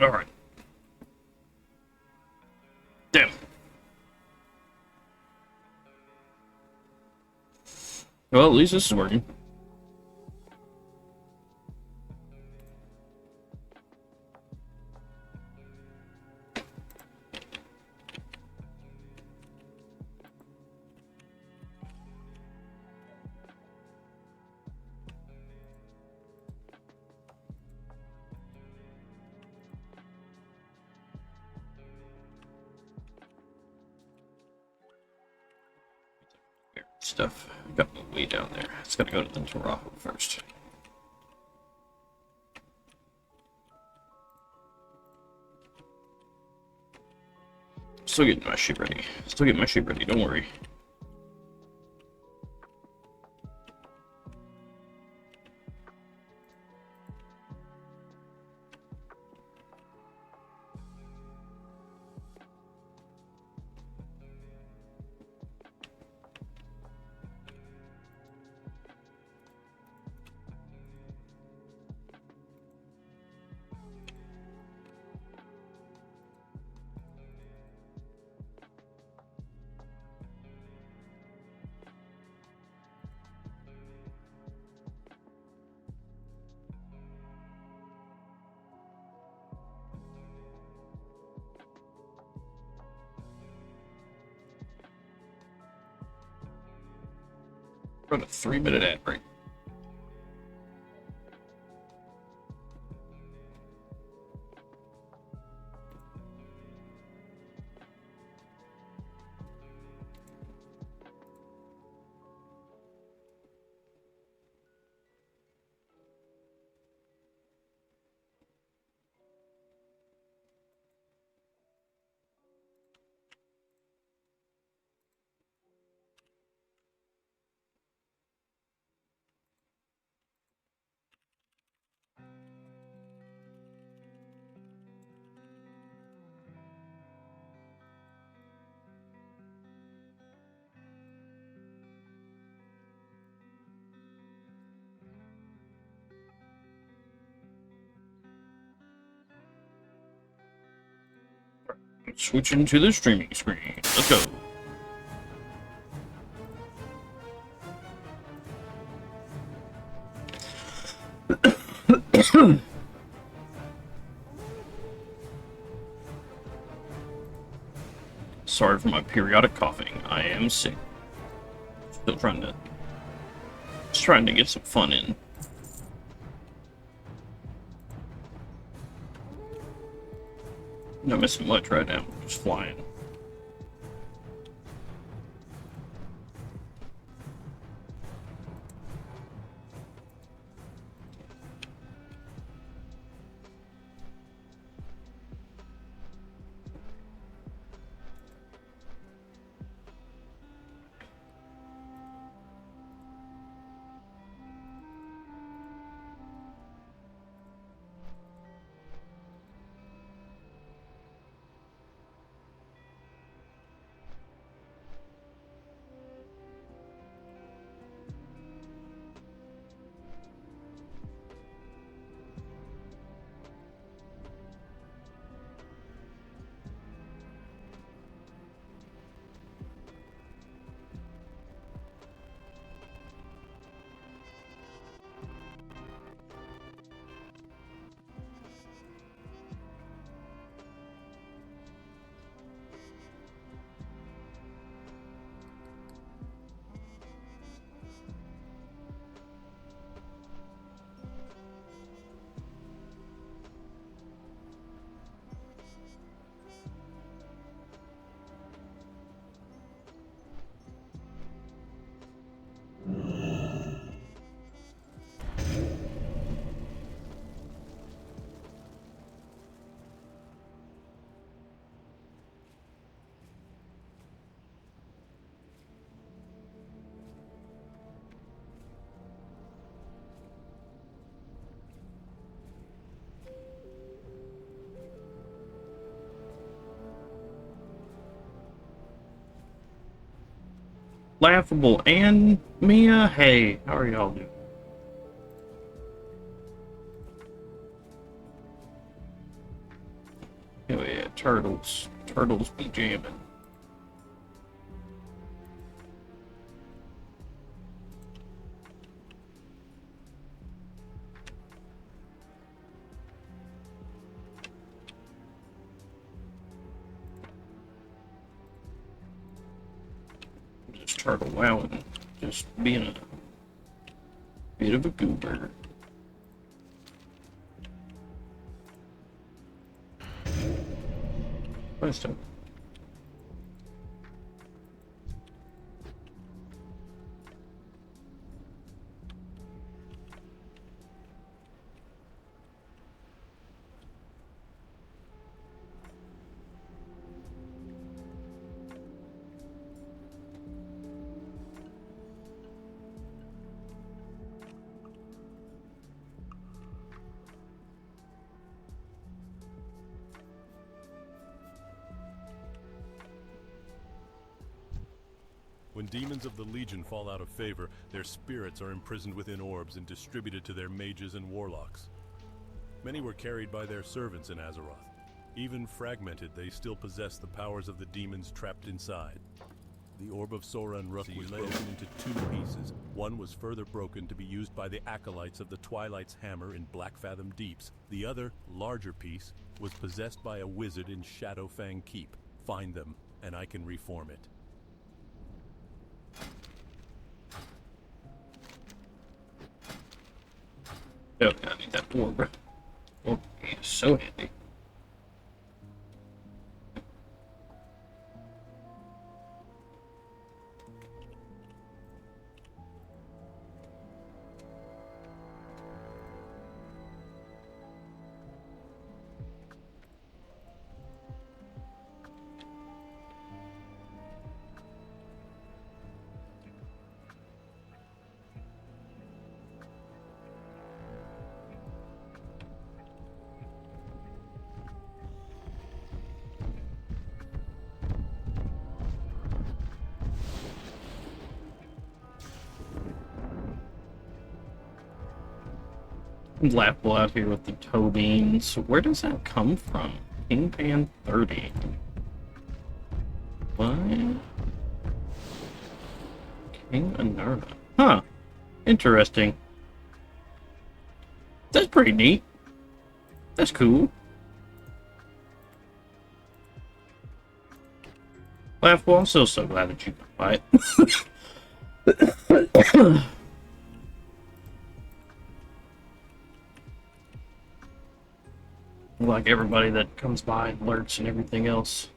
Alright. Damn. Well, at least this is working. Stuff. Got way down there. It's gotta go to the Tahoe first. Still getting my ship ready. Still getting my ship ready, don't worry. Run a 3-minute ad break. Switching to the streaming screen. Let's go. Sorry for my periodic coughing. I am sick. Still trying to get some fun in. Not missing much right now. Just flying. Laughable and Mia, hey, how are y'all doing? turtles. Turtles be jamming. Just turtle wowing. Just being a bit of a goober. Nice time. When demons of the Legion fall out of favor, their spirits are imprisoned within orbs and distributed to their mages and warlocks. Many were carried by their servants in Azeroth. Even fragmented, they still possess the powers of the demons trapped inside. The Orb of Sora and Rook was broken into 2 pieces. One was further broken to be used by the acolytes of the Twilight's Hammer in Blackfathom Deeps. The other, larger piece, was possessed by a wizard in Shadowfang Keep. Find them, and I can reform it. Oh, I need that orb. Orb is so handy. Laughable out here with the toe beans. Where does that come from? Kingpan 30. What? King Anura. Huh. Interesting. That's pretty neat. That's cool. Laughable, I'm still so glad that you can buy it. Like everybody that comes by and lurks and everything else.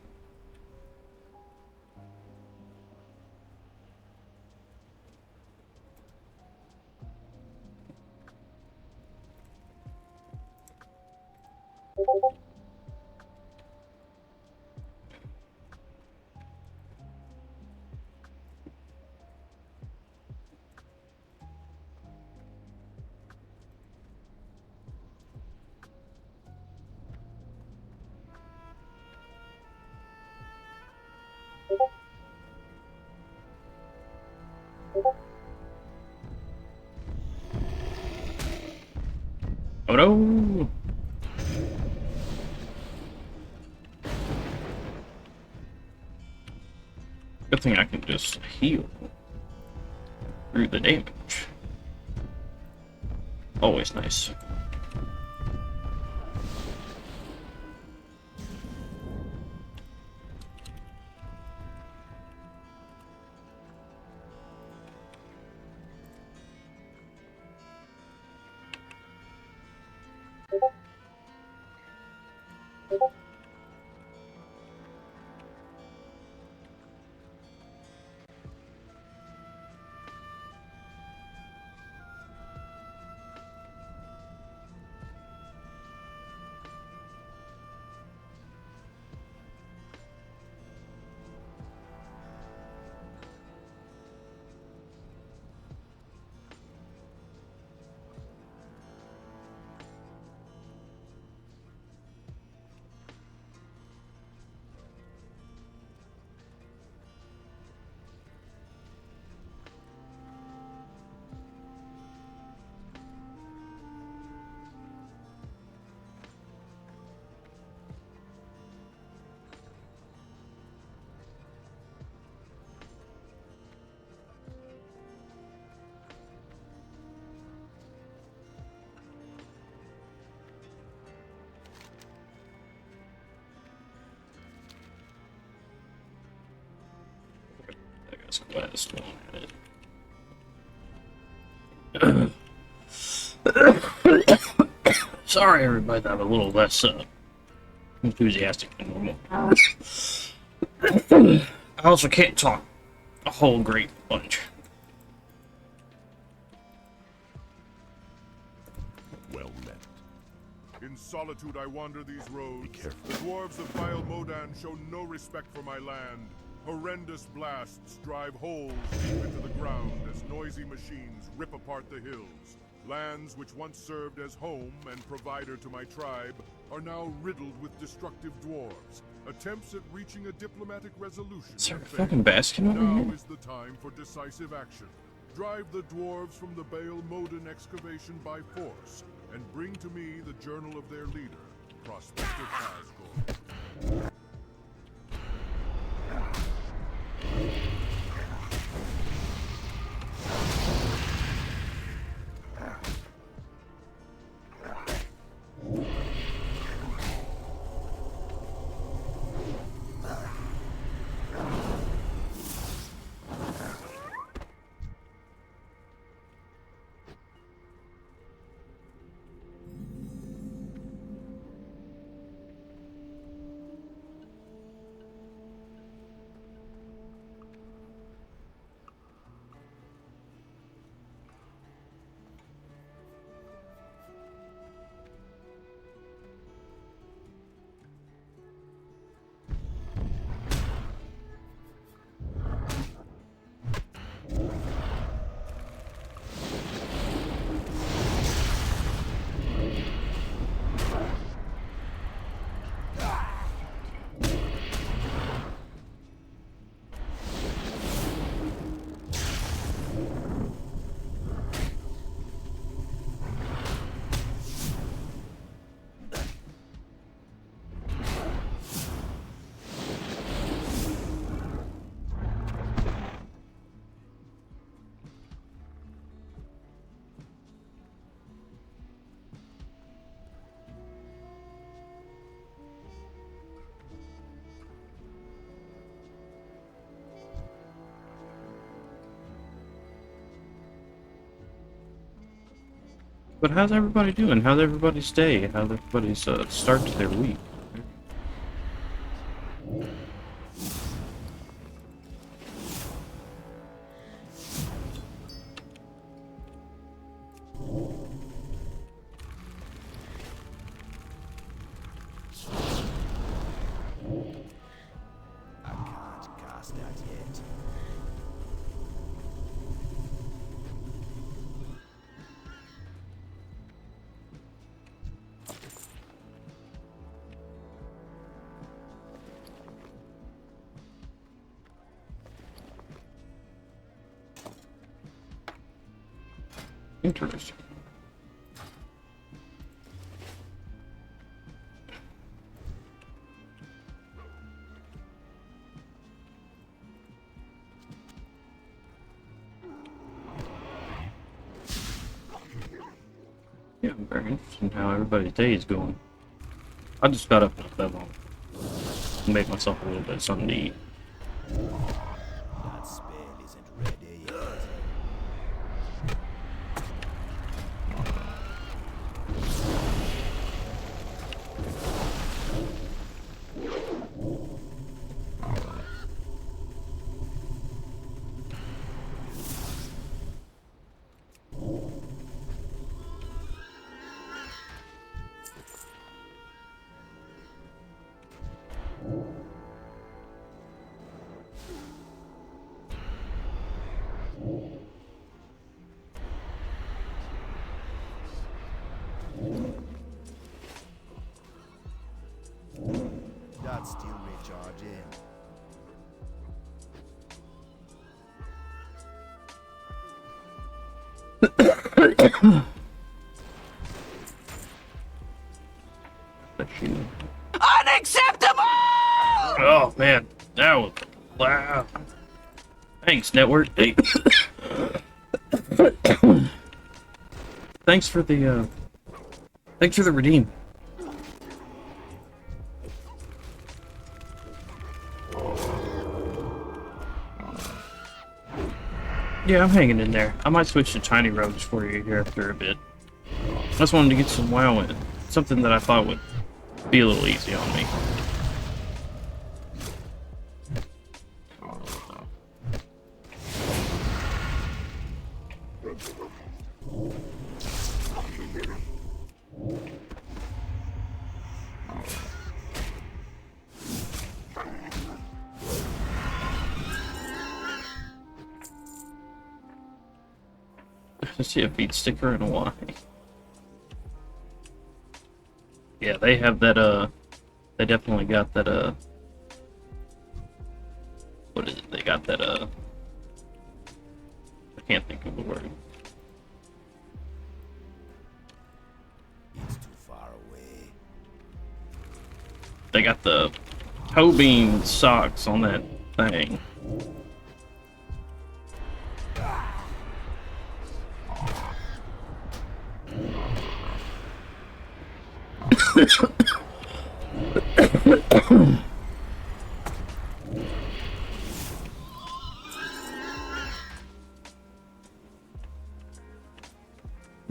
Oh no! Good thing I can just heal through the damage. Always nice. Quest while I'm at it. Sorry, everybody, that I'm a little less enthusiastic than normal. I also can't talk a whole great bunch. Well met. In solitude I wander these roads. Be careful. The dwarves of Vile Modan show no respect for my land. Horrendous blasts drive holes deep into the ground as noisy machines rip apart the hills. Lands which once served as home and provider to my tribe are now riddled with destructive dwarves. Attempts at reaching a diplomatic resolution. Is there a have fucking failed. basket over Now here? is the time for decisive action. Drive the dwarves from the Bale Modan excavation by force, and bring to me the journal of their leader, Prospector Kazgor. But how's everybody doing? How's everybody's day? How's everybody's start to their week? I can't cast that yet. Interesting. Yeah, I'm very interested in how everybody's day is going. I just got up not that long. Make myself a little bit of something to eat. That spell isn't ready yet. That's still recharging. Unacceptable! Oh man, that was loud. Thanks, network. Hey. Thanks for the redeem. Yeah, I'm hanging in there. I might switch to tiny rogues for you here after a bit. I just wanted to get some WoW in. Something that I thought would be a little easy on me. I see a feed sticker and a Y. Yeah, they have that, they definitely got that, what is it? They got that, I can't think of the word. It's too far away. They got the toe bean socks on that thing.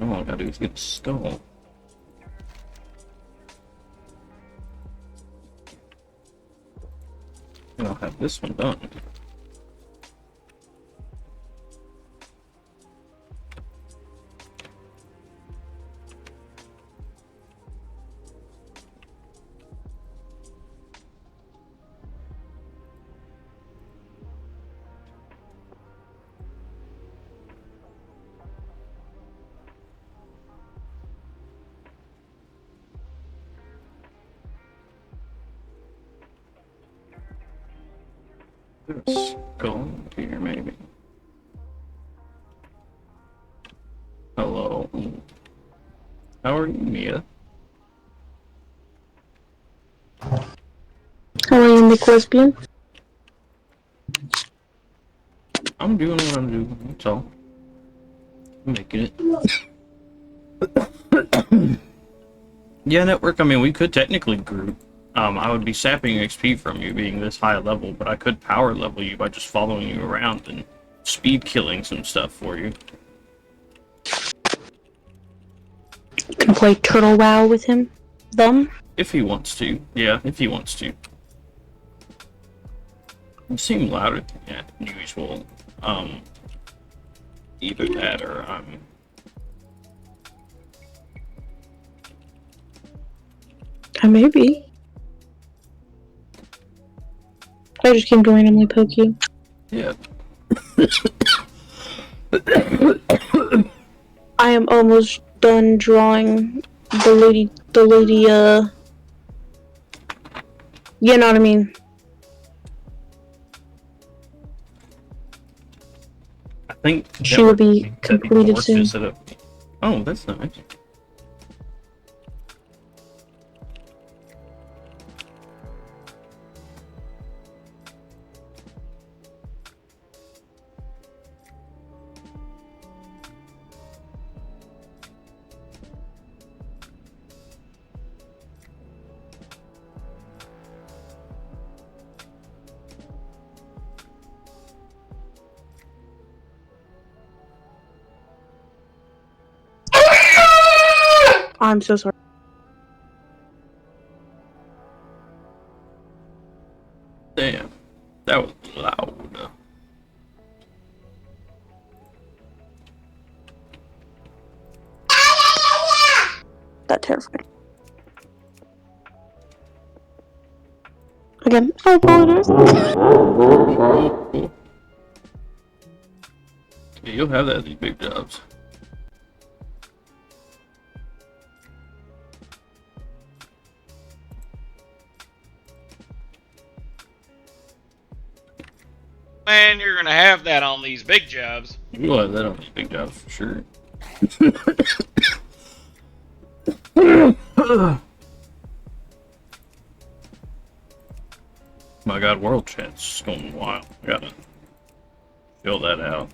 All I gotta do is get a skull. And I'll have this one done. There's a skull here, maybe. Hello. How are you, Mia? How are you, Nick Lesbian? I'm doing what I'm doing, that's all. I'm making it. Yeah, network, I mean, we could technically group. I would be sapping XP from you being this high level, but I could power level you by just following you around and speed killing some stuff for you. Can play Turtle WoW with him. Them? If he wants to. Yeah, if he wants to. You seem louder than usual. Either that or Maybe. I just came to randomly poke you. yeah. I am almost done drawing the lady, you know what I mean. I think She will be completed soon. Oh, that's nice. I'm so sorry. Damn, that was loud. That terrified. Again, I apologize. Yeah, you'll have that at these big jobs. Man, you're gonna have that on these big jobs. You'll have that on these big jobs for sure. My god, world chat's going wild. I gotta fill that out.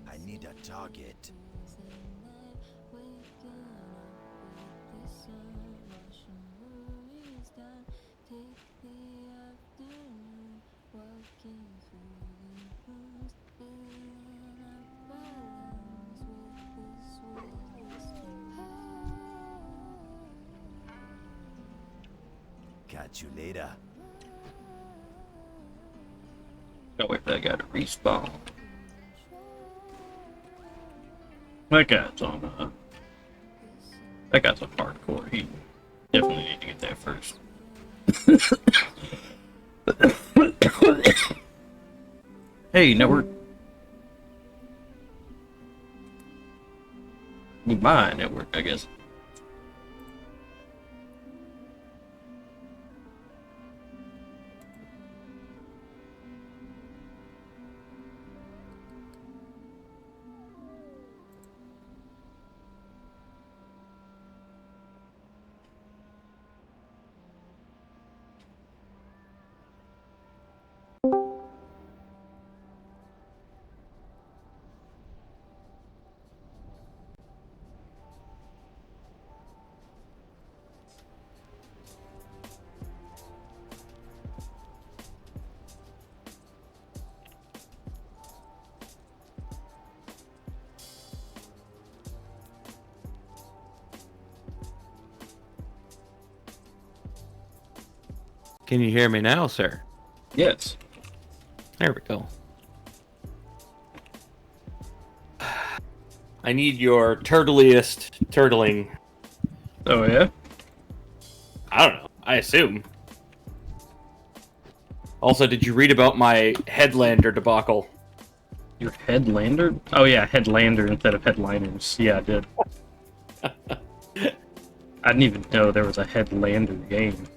I need a target. Catch you later. Gotta wait for that guy to respawn. That guy's on, that guy's on hardcore. He definitely need to get that first. Hey, network. My network, I guess. Can you hear me now, sir? Yes. There we go. I need your turtliest turtling. Oh, yeah? I don't know. I assume. Also, did you read about my Headlander debacle? Your Headlander? Oh, yeah, Headlander instead of Headliners. Yeah, I did. I didn't even know there was a Headlander game.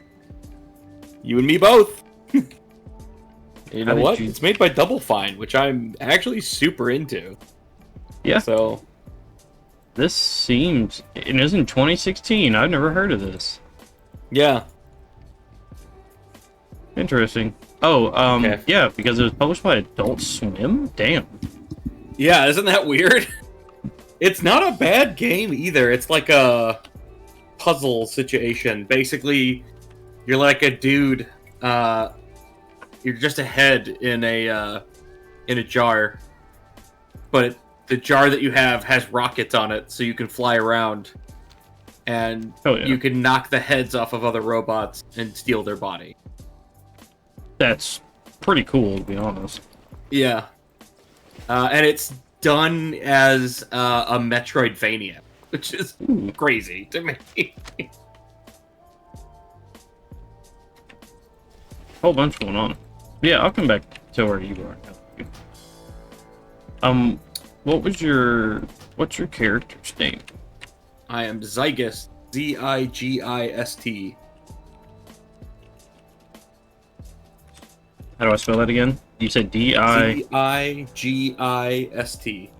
You and me both. You How know did what? you- It's made by Double Fine, which I'm actually super into. Yeah. So, This seems... It isn't 2016. I've never heard of this. yeah. Interesting. Oh, Okay. yeah, because it was published by Adult Swim? Damn. Yeah, isn't that weird? It's not a bad game either. It's like a puzzle situation. Basically, you're like a dude. You're just a head in a jar, but the jar that you have has rockets on it, so you can fly around, and Oh, yeah. you can knock the heads off of other robots and steal their body. That's pretty cool, to be honest. Yeah, and it's done as a Metroidvania, which is crazy to me. Whole bunch going on. Yeah, I'll come back to where you are now. What's your character's name? I am Zygist, Zigist. How do I spell that again? You said D-I... Zigist.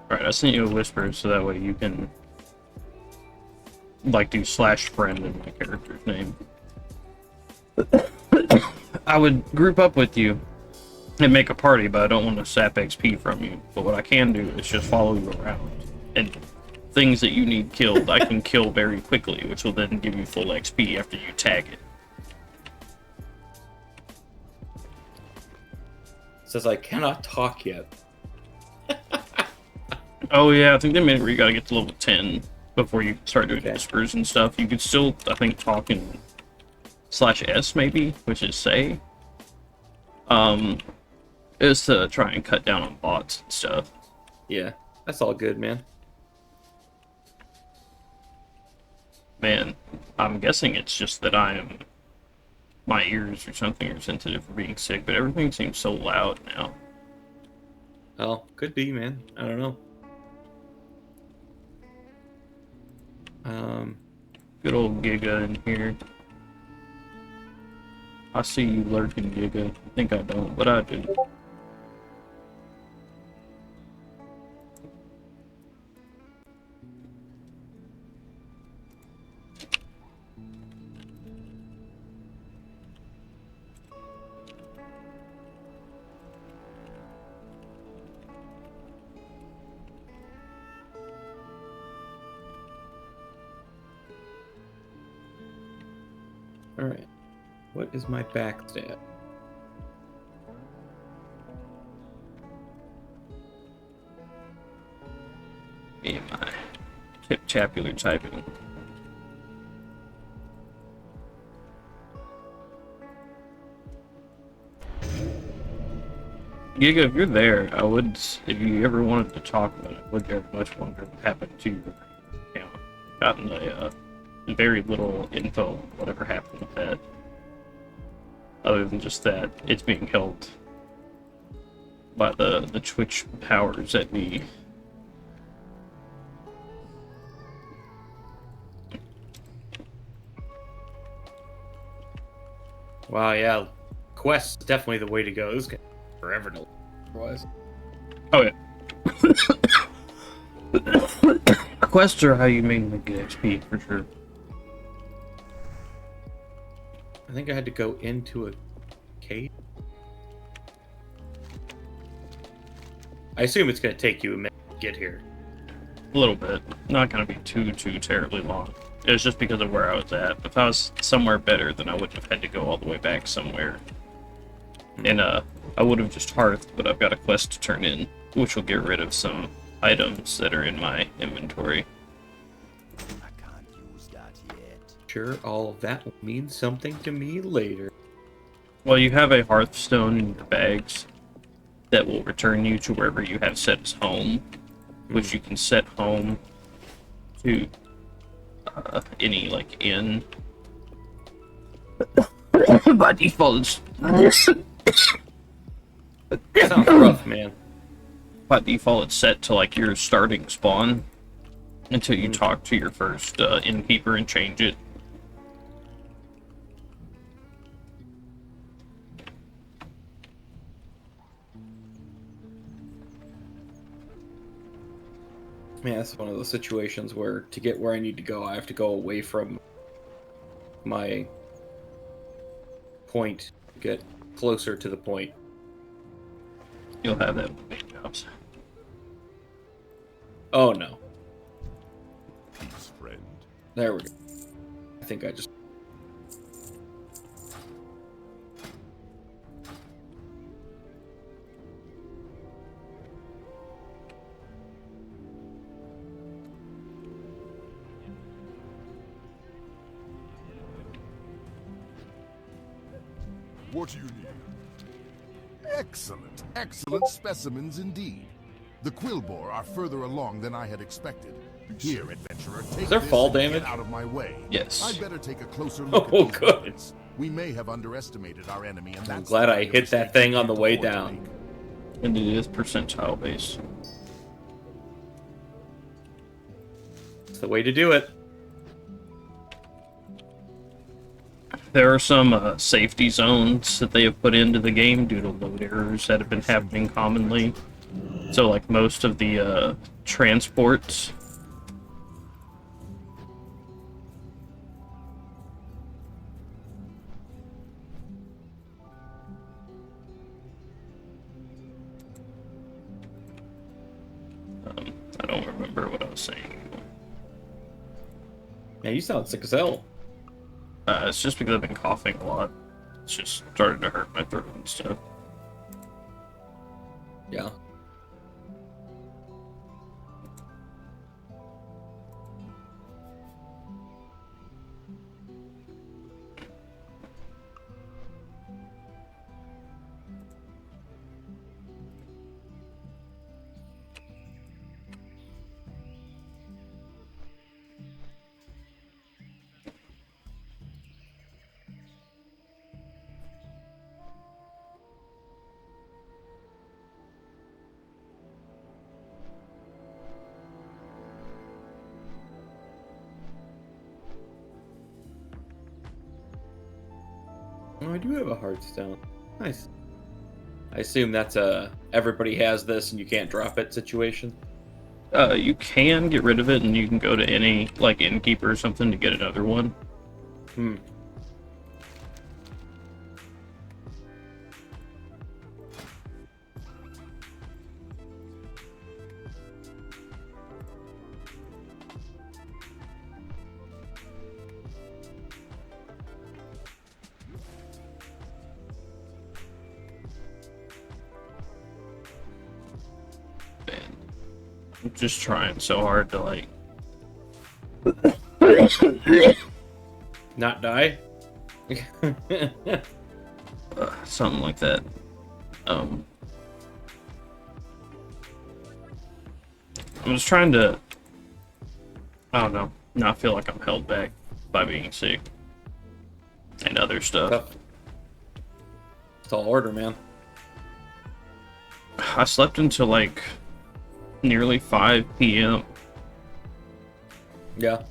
Right, I sent you a whisper so that way you can like do /friend in my character's name. I would group up with you and make a party, but I don't want to sap XP from you. But what I can do is just follow you around. And things that you need killed, I can kill very quickly, which will then give you full XP after you tag it. Says I cannot talk yet. Oh yeah, I think they made it where you gotta get to level 10 before you start doing Okay. whispers and stuff. You could still, I think, talk in /S maybe, which is say. Is to try and cut down on bots and stuff. Yeah, that's all good, man. Man, I'm guessing it's just that my ears or something are sensitive for being sick, but everything seems so loud now. Oh, could be, man. I don't know. Good old Giga in here. I see you lurking, Giga. I think I don't, but I do. All right. What is my back stat? Me and my tip-tapular typing. Giga, if you're there, if you ever wanted to talk about it, I would very much wonder what happened to your account. Gotten very little info on whatever happened with that. Other than just that, it's being held by the Twitch powers that be. Wow, yeah. Quest's definitely the way to go. This is gonna take forever to otherwise. Oh yeah. Quests are how you mainly get XP for sure. I think I had to go into a cave. I assume it's going to take you a minute to get here. A little bit. Not gonna be too terribly long. It was just because of where I was at. If I was somewhere better, then I wouldn't have had to go all the way back somewhere. And I would have just hearthed, but I've got a quest to turn in, which will get rid of some items that are in my inventory. I can't use that yet. Sure, all of that will mean something to me later. Well, you have a Hearthstone in your bags that will return you to wherever you have set as home, which you can set home to any, like, inn. By default, Sounds rough, man. by default, it's set to, like, your starting spawn until you talk to your first innkeeper and change it. Man, that's one of those situations where to get where I need to go, I have to go away from my point, get closer to the point. You'll have that with main jobs. Oh no. Peace, friend. There we go. I think I just... What do you need? Excellent, excellent specimens indeed. The Quillbore are further along than I had expected. Here, adventurer, take there this fall and get damage? out of my way. Yes. I'd better take a closer look Oh, at these good. weapons. We may have underestimated our enemy, and I'm that's glad the I kind of hit that mistake thing we on the can't way afford to down. make. And it is percentile based. It's the way to do it. There are some safety zones that they have put into the game due to load errors that have been happening commonly. So, like, most of the transports I don't remember what I was saying. Man, you sound sick as hell. It's just because I've been coughing a lot. It's just started to hurt my throat and stuff. Yeah. Oh, I do have a Hearthstone. Nice. I assume that's a everybody has this and you can't drop it situation. You can get rid of it, and you can go to any, like, innkeeper or something to get another one. Hmm. Man, I'm just trying so hard to, like... Not die? something like that. I'm just trying to, I don't know, not feel like I'm held back by being sick and other stuff. Tough. Tall order, man. I slept until like nearly 5 p.m. Yeah.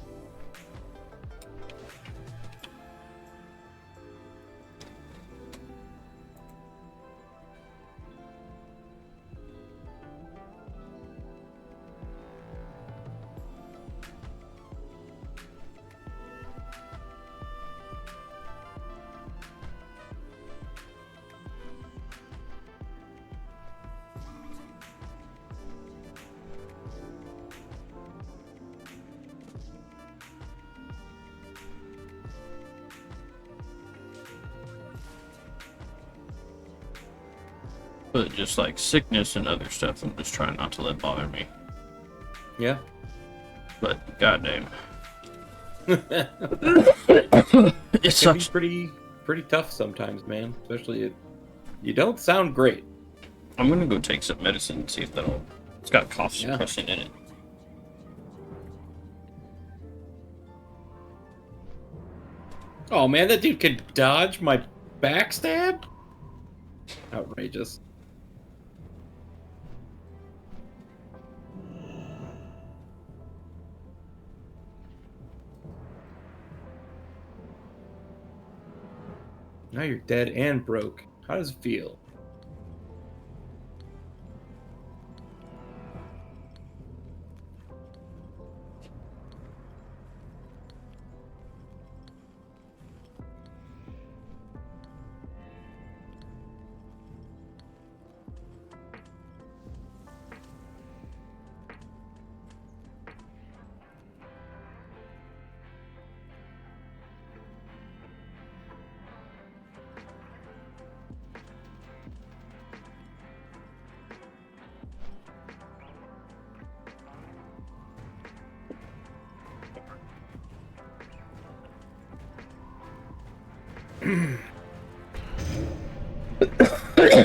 But just like sickness and other stuff, I'm just trying not to let bother me. Yeah. But goddamn, It it can be sucks. pretty tough sometimes, man. Especially you don't sound great. I'm gonna go take some medicine and see if that'll. It's got cough Yeah. suppressant in it. Oh man, that dude could dodge my backstab? Outrageous. Now you're dead and broke. How does it feel?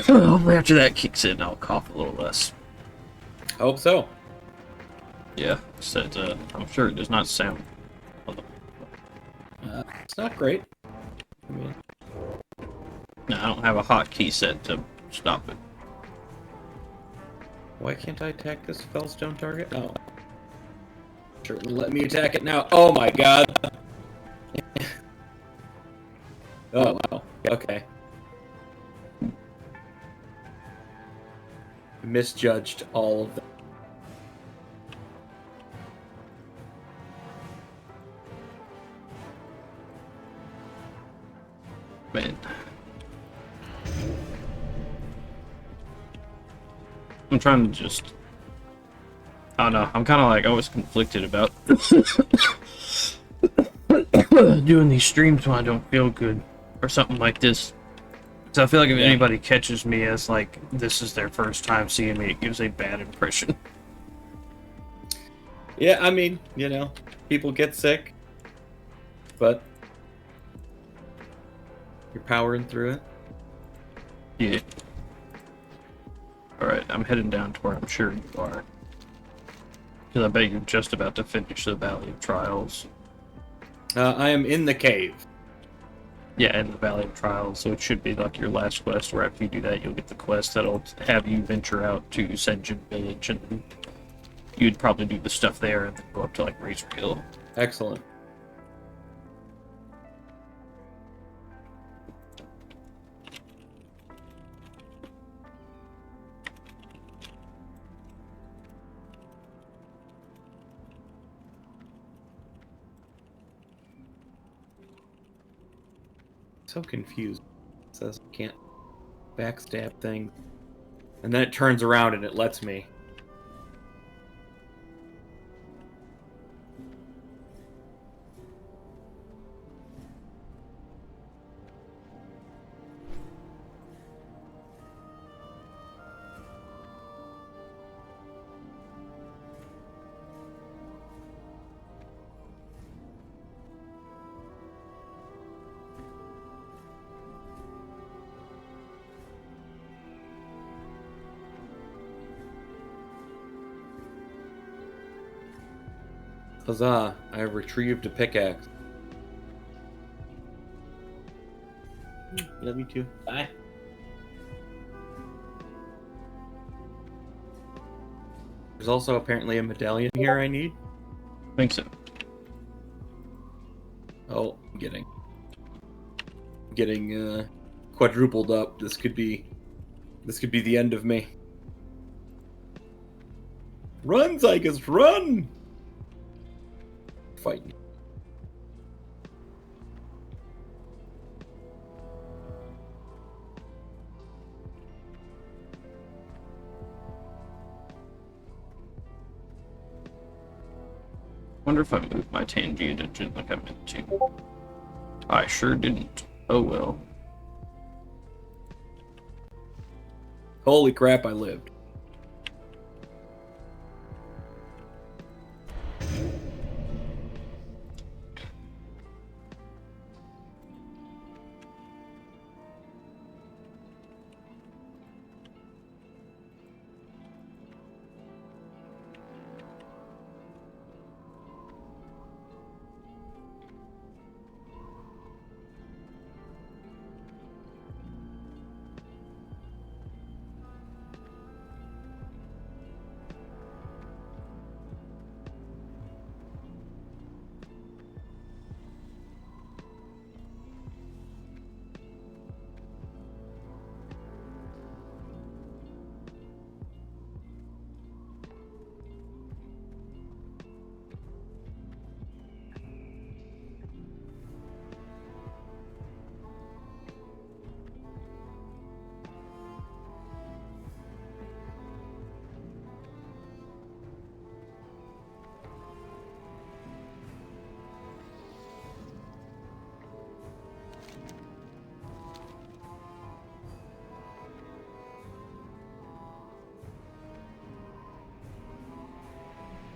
Hopefully after that kicks in, I'll cough a little less. Hope so. Yeah, said I'm sure it does not sound. It's not great. I mean, No, I don't have a hotkey set to stop it. why can't I attack this fellstone target? Oh. Sure, let me attack it now. Oh my god. Oh wow. Okay. Misjudged all of them. Man. I'm trying to just... I don't know, I'm kind of like always conflicted about doing these streams when I don't feel good or something like this. So I feel like if anybody catches me as like this is their first time seeing me, it gives a bad impression. Yeah, I mean, you know, people get sick, but you're powering through it. Yeah. Alright, I'm heading down to where I'm sure you are. Because I bet you're just about to finish the Valley of Trials. I am in the cave. Yeah, in the Valley of Trials, so it should be like your last quest, where after you do that, you'll get the quest that'll have you venture out to Senjin Village, and then you'd probably do the stuff there, and then go up to, like, Razor Hill. Excellent. so confused. It says I can't backstab thing. And then it turns around and it lets me. Huzzah, I have retrieved a pickaxe. Love you too. Bye. There's also apparently a medallion here I need. I think so. Oh, I'm getting quadrupled up. This could be the end of me. Run, Zygus, run! Fighting. Wonder if I moved my Tangia dungeon like I meant to. I sure didn't. Oh well. Holy crap, I lived.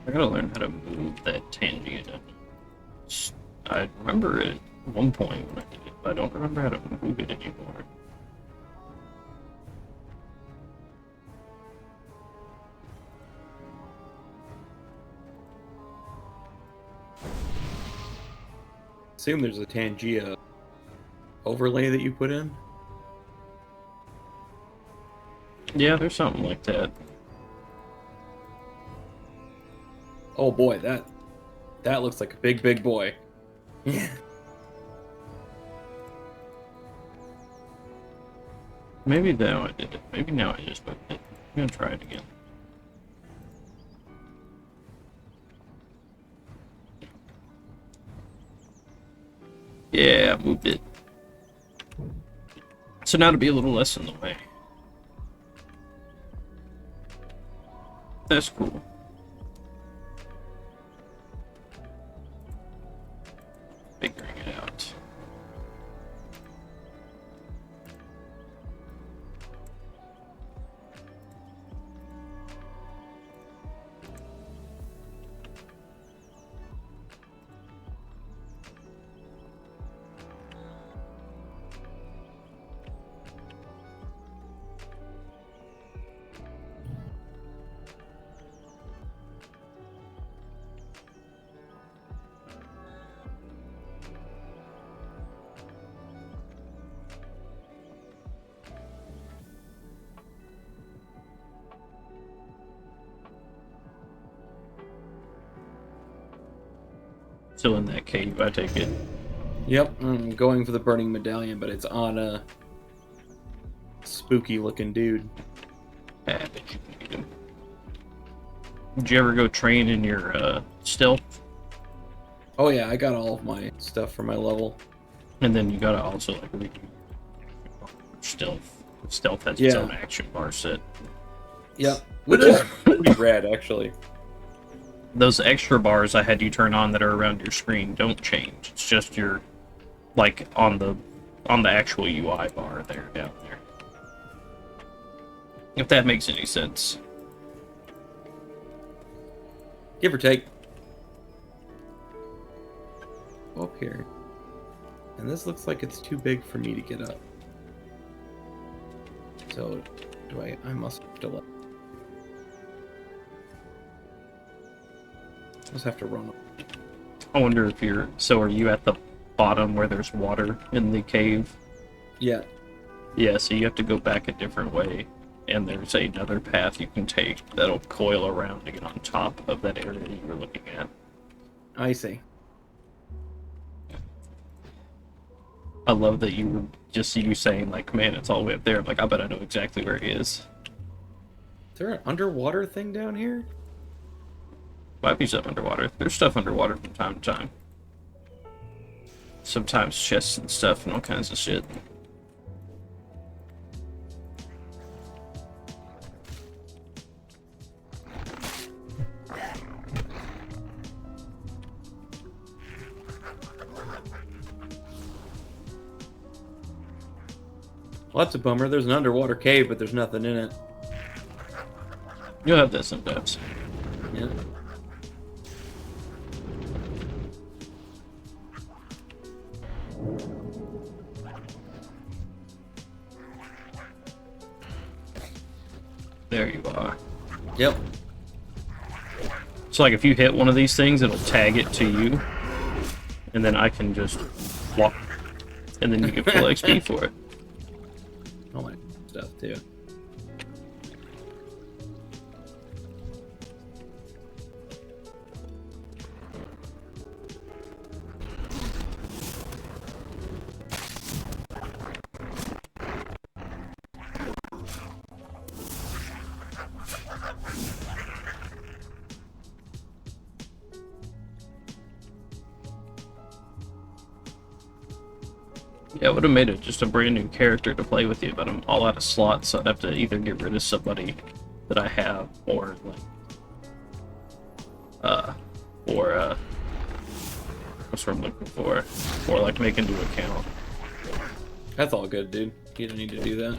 I gotta learn how to move that Tangia dungeon. I remember it at one point when I did it, but I don't remember how to move it anymore. Assume there's a Tangia overlay that you put in. Yeah, there's something like that. Oh boy, that looks like a big boy. Yeah. Maybe now I did it. Maybe now I just moved it. I'm gonna try it again. Yeah, I moved it. So now to be a little less in the way. That's cool. Figuring it out. Still in that cave, I take it. Yep, I'm going for the burning medallion, but it's on a spooky looking dude. I bet you can get him. Did you ever go train in your stealth? Oh yeah, I got all of my stuff for my level. And then you gotta also like redo stealth. Stealth has its Yeah. own action bar set. Yep. Which is pretty rad, actually. Those extra bars I had you turn on that are around your screen don't change. It's just your like on the actual UI bar there down there. If that makes any sense. Give or take. Go up here. And this looks like it's too big for me to get up. So, I must delay. I just have to run. I wonder if so are you at the bottom where there's water in the cave? Yeah. Yeah, so you have to go back a different way. And there's another path you can take that'll coil around to get on top of that area you were looking at. I see. I love that you were just you saying like, man, it's all the way up there. I'm like, I bet I know exactly where he is. Is there an underwater thing down here? Might be stuff underwater. There's stuff underwater from time to time. Sometimes chests and stuff and all kinds of shit. Well, that's a bummer. There's an underwater cave, but there's nothing in it. You'll have that sometimes. Yeah. There you are. Yep. So like if you hit one of these things, it'll tag it to you. And then I can just walk. And then you get full XP for it. All my stuff, too. Yeah, I would have made it just a brand new character to play with you, but I'm all out of slots, so I'd have to either get rid of somebody that I have, or like, what's what I'm looking for, or like make a new account. That's all good, dude. You don't need to do that.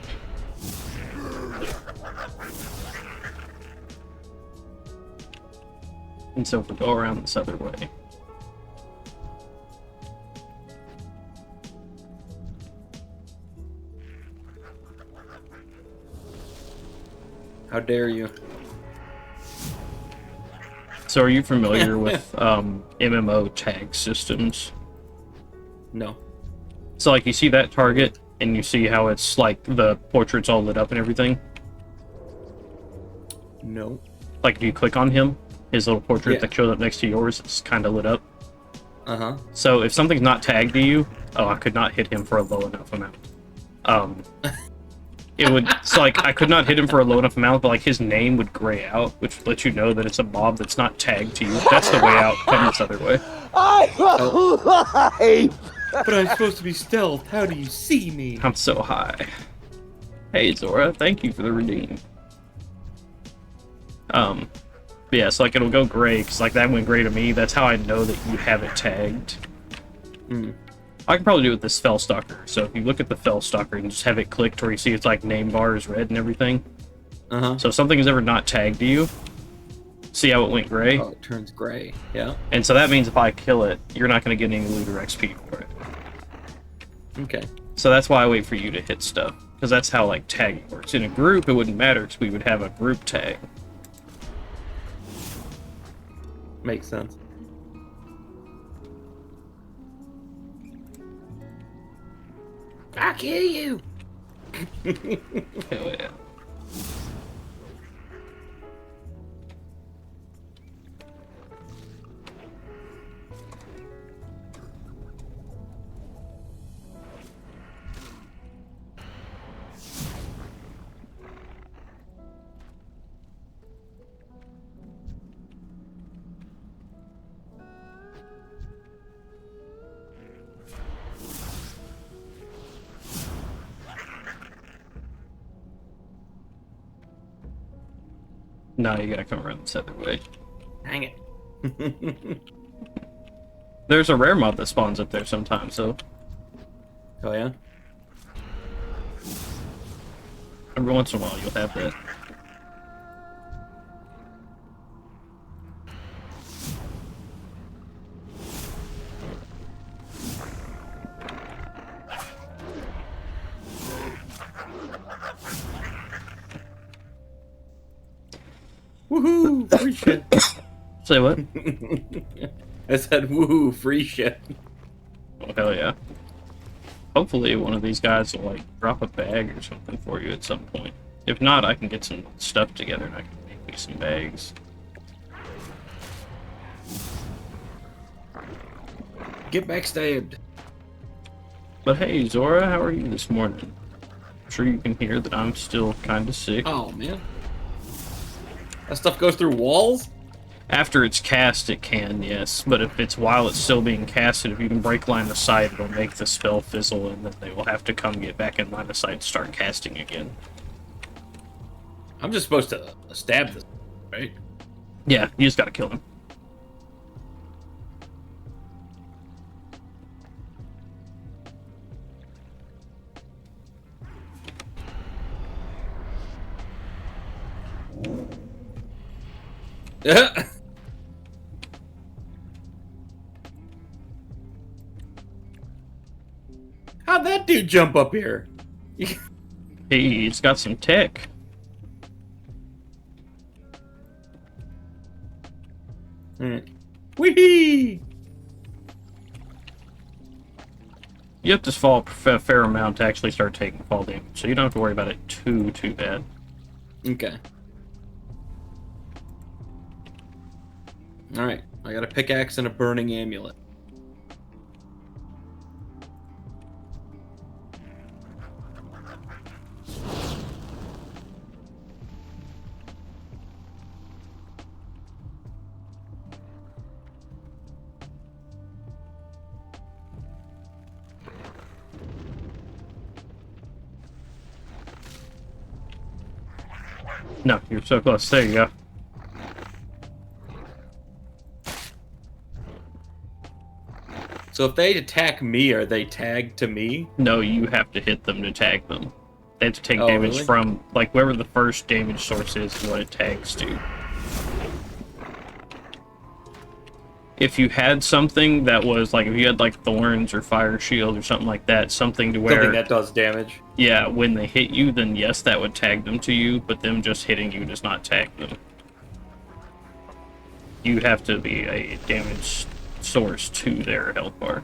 And so if we go around this other way, How dare you? so are you familiar with MMO tag systems? No. So like you see that target, and you see how it's like the portrait's all lit up and everything? No. Like if you click on him, his little portrait Yeah. that shows up next to yours, it's kind of lit up. Uh-huh. So if something's not tagged to you, oh, I could not hit him for a low enough amount. It would, so like I could not hit him for a low enough amount, but like his name would gray out, which lets you know that it's a mob that's not tagged to you. That's the way out. Come this other way. But I'm supposed to be stealth. How do you see me? I'm so high. Hey Zora, thank you for the redeem. Yeah, so like it'll go gray, because like that went gray to me. That's how I know that you have it tagged. Hmm. I can probably do it with this Fellstalker. So if you look at the Fellstalker and just have it clicked where you see it's like name bar is red and everything. Uh-huh. So if something is ever not tagged to you, see how it went gray? Oh, it turns gray. Yeah. And so that means if I kill it, you're not going to get any loot or XP for it. Okay. So that's why I wait for you to hit stuff. Because that's how like tagging works. In a group, it wouldn't matter because we would have a group tag. Makes sense. I'll kill you! Hell yeah. No, you gotta come around this other way. Dang it. There's a rare mod that spawns up there sometimes, so Oh, yeah? every once in a while you'll have that. Woohoo! Free shit. Say what? I said, woohoo, free shit. Oh, hell yeah. Hopefully one of these guys will, like, drop a bag or something for you at some point. If not, I can get some stuff together and I can make me some bags. Get backstabbed. But hey, Zora, how are you this morning? I'm sure you can hear that I'm still kinda sick. Oh, man. That stuff goes through walls? After it's cast, it can, yes. But if it's while it's still being casted, if you can break line of sight, it'll make the spell fizzle, and then they will have to come get back in line of sight and start casting again. I'm just supposed to stab this, right? Yeah, you just gotta kill him. How'd that dude jump up here? He's got some tech. Alright. Whee! You have to fall a fair amount to actually start taking fall damage, so you don't have to worry about it too bad. Okay. Alright, I got a pickaxe and a burning amulet. No, you're so close. There you go. So if they attack me, are they tagged to me? No, you have to hit them to tag them. They have to take Oh, damage really? from, like, wherever the first damage source is and what it tags to. If you had something that was, like, if you had, like, thorns or fire shield or something like that, something to where... Something that does damage. Yeah, when they hit you, then yes, that would tag them to you, but them just hitting you does not tag them. You have to be a damage source to their health bar.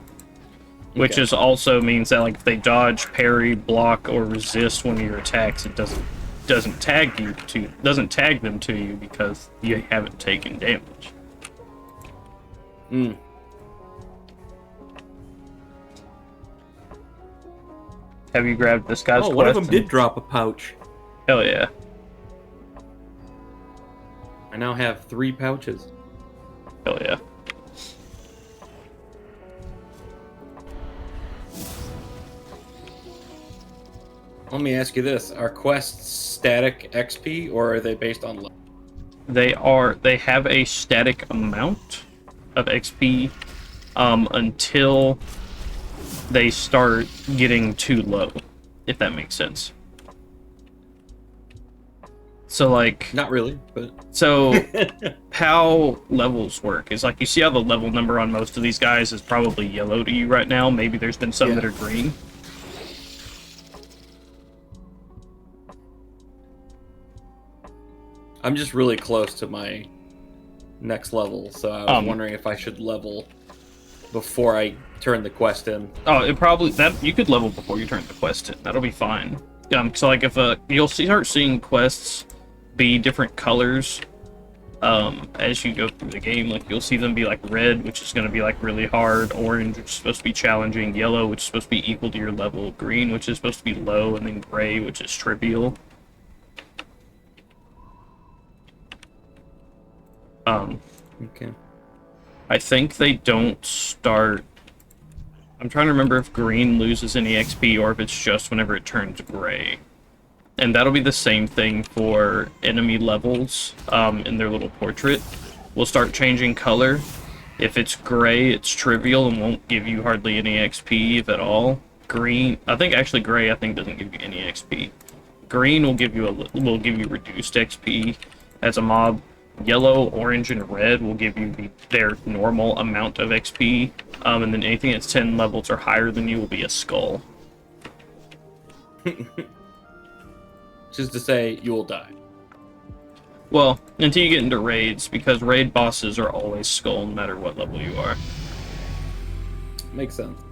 Which Okay. is also means that, like, if they dodge, parry, block, or resist one of your attacks, it doesn't tag them to you because you haven't taken damage. Hmm. Have you grabbed this guy's Oh, one of them quest? did drop a pouch. Hell yeah. I now have 3 pouches. Hell yeah. Let me ask you this: are quests static XP or are they based on level? They have a static amount of XP until they start getting too low, if that makes sense. So, like... Not really, but... So, how levels work is, like, you see how the level number on most of these guys is probably yellow to you right now? Maybe there's been some that are green. I'm just really close to my next level, so I was wondering if I should level before I turn the quest in. Oh, it probably... that you could level before you turn the quest in. That'll be fine. So, like, if you'll start seeing quests be different colors as you go through the game. Like, you'll see them be like red, which is going to be like really hard, orange, which is supposed to be challenging, yellow, which is supposed to be equal to your level, green, which is supposed to be low, and then gray, which is trivial. Okay. I think they don't start... I'm trying to remember if green loses any XP or if it's just whenever it turns gray. And that'll be the same thing for enemy levels in their little portrait. We'll start changing color. If it's gray, it's trivial and won't give you hardly any XP, if at all. Green, I think actually gray, I think doesn't give you any XP. Green will give you reduced XP as a mob. Yellow, orange, and red will give you their normal amount of XP. And then anything that's 10 levels or higher than you will be a skull. Just to say, you will die. Well, until you get into raids, because raid bosses are always skull no matter what level you are. Makes sense.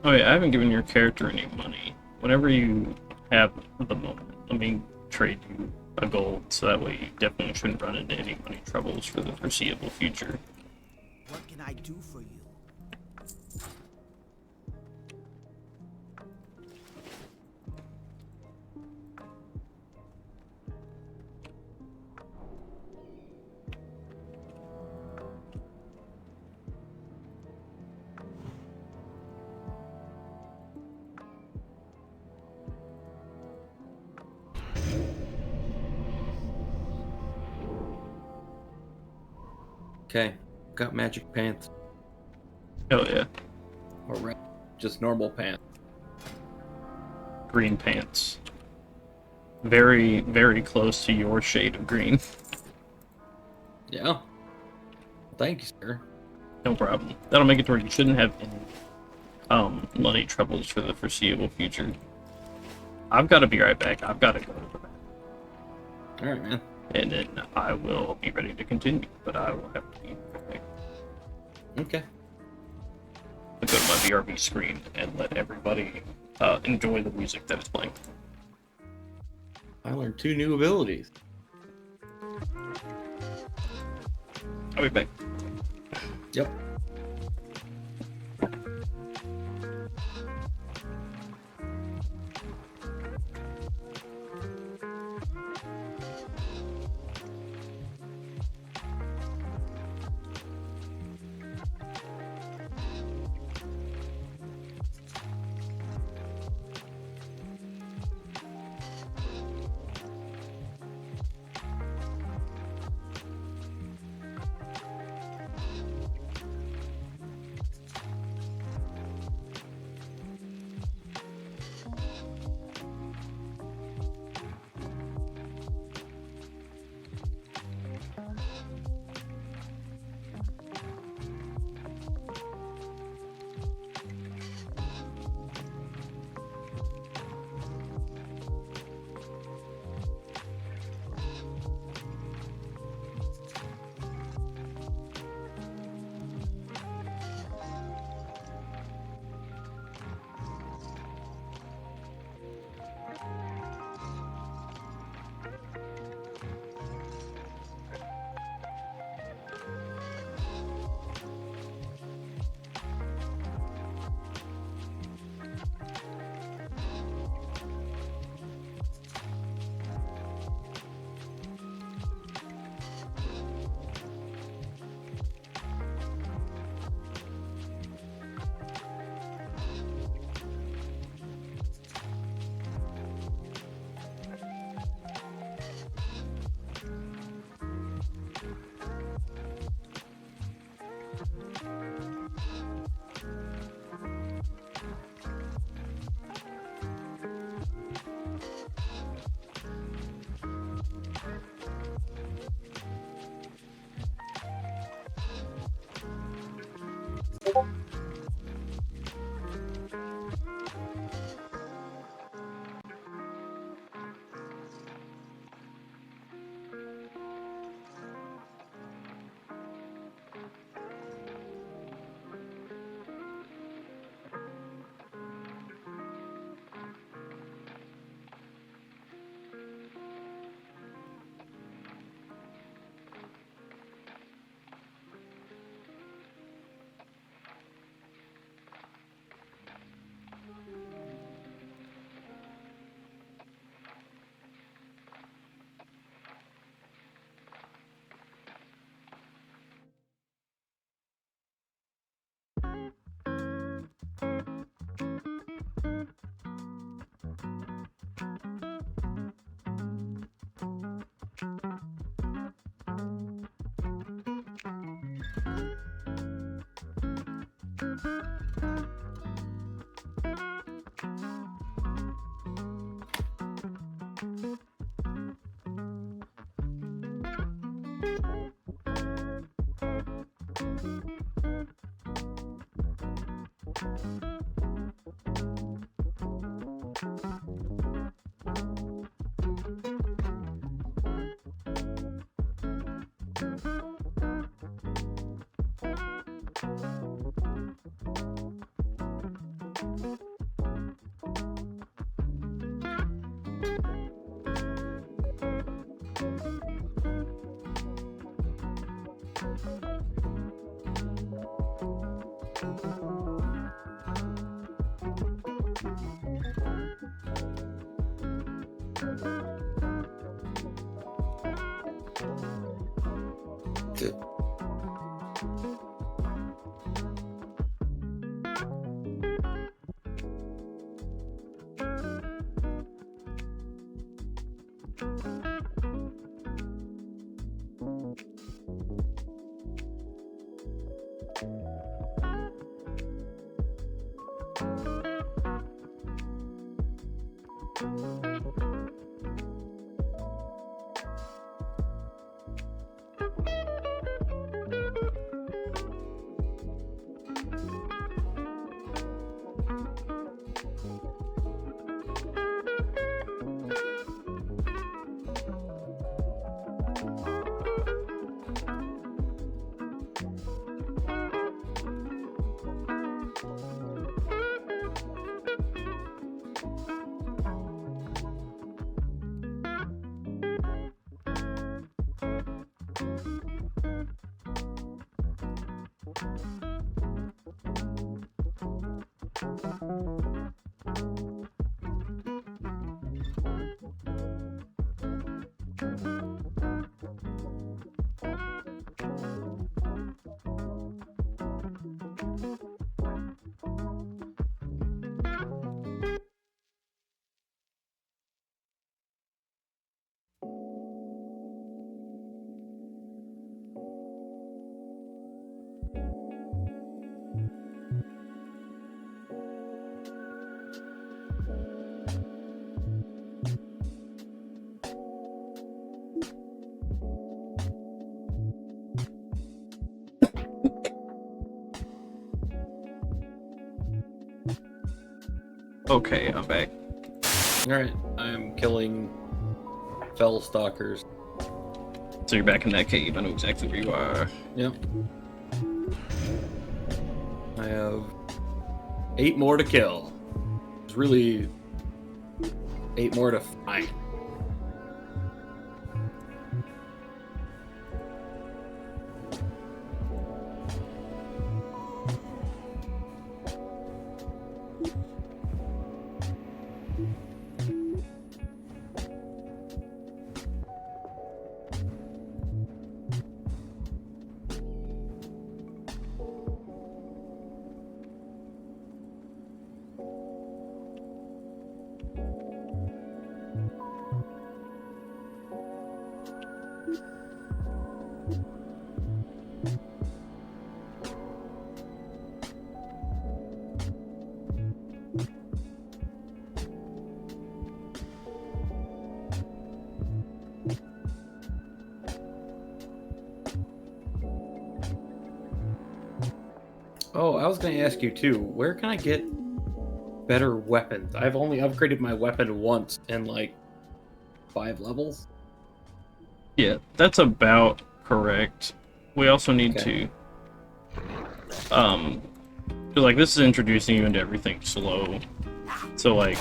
Oh yeah, I haven't given your character any money. Whenever you have the moment, let me trade you a gold, so that way you definitely shouldn't run into any money troubles for the foreseeable future. What can I do for you? Okay, got magic pants. Oh yeah, Or just normal pants. green pants. Very, very close to your shade of green. Yeah. Thank you, sir. No problem. That'll make it to where you shouldn't have any money troubles for the foreseeable future. I've got to be right back. I've got to go to the back. Alright, man. And then I will be ready to continue, but I will have to be right back. Okay. I'll go to my VRV screen and let everybody enjoy the music that is playing. I learned 2 new abilities. I'll be back. Yep. Okay, I'm back. Alright, I'm killing fell stalkers. So you're back in that cave. I know exactly where you are. Yep. I have 8 more to kill. There's really 8 more to find. Oh, I was going to ask you too, where can I get better weapons? I've only upgraded my weapon once in like 5 levels. Yeah, that's about correct. We also need to, like, this is introducing you into everything slow. So, like,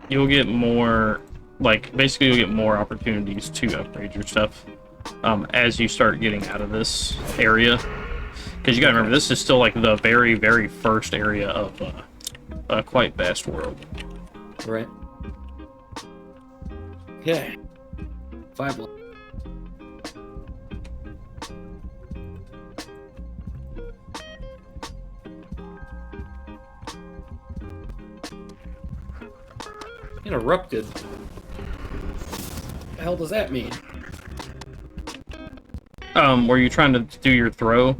you'll get more, like, basically you'll get more opportunities to upgrade your stuff as you start getting out of this area. Because you gotta remember, this is still, like, the very, very first area of a quite vast world. Right. Okay. 5 levels. Interrupted? What the hell does that mean? Were you trying to do your throw?